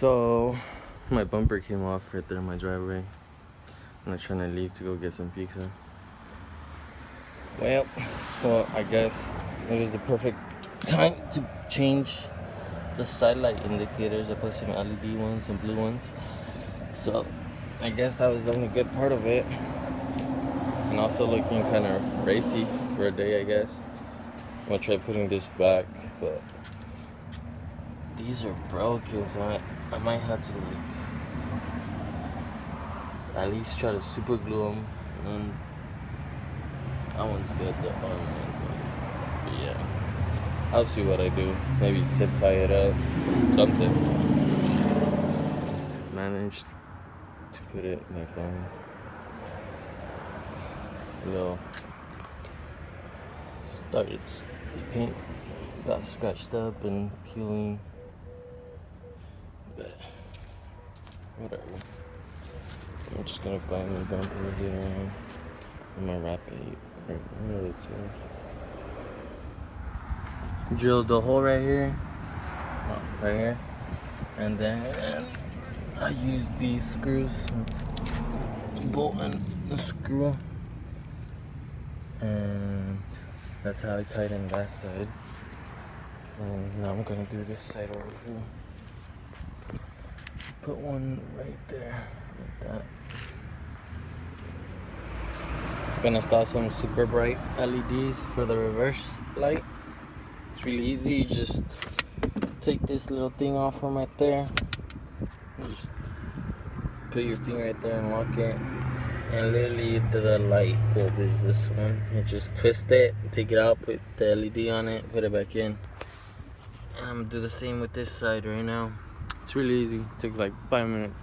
So my bumper came off right there in my driveway. I'm trying to leave to go get some pizza. Well, I guess it was the perfect time to change the side light indicators. I put some LED ones, some blue ones. So I guess that was the only good part of it. And also looking kind of racy for a day, I guess. I'm gonna try putting this back, but these are broken, so I might have to at least try to super glue them. And then that one's good, the other one, but yeah, I'll see what I do. Maybe zip tie it up, something. Just managed to put it back on. It's a little started. The paint got scratched up and peeling, but whatever. I'm just gonna buy a new bumper later on. I'm gonna wrap it right one of the two. Drilled the hole right here, and then I use these screws, bolt and screw, and that's how I tighten that side. And now I'm gonna do this side over here. Put one right there, like that. Gonna install some super bright LEDs for the reverse light. It's really easy. You just take this little thing off from right there. Just put your thing right there and lock it. And literally the light bulb is this one. You just twist it, take it out, put the LED on it, put it back in. And I'm gonna do the same with this side right now. It's really easy. It takes like 5 minutes.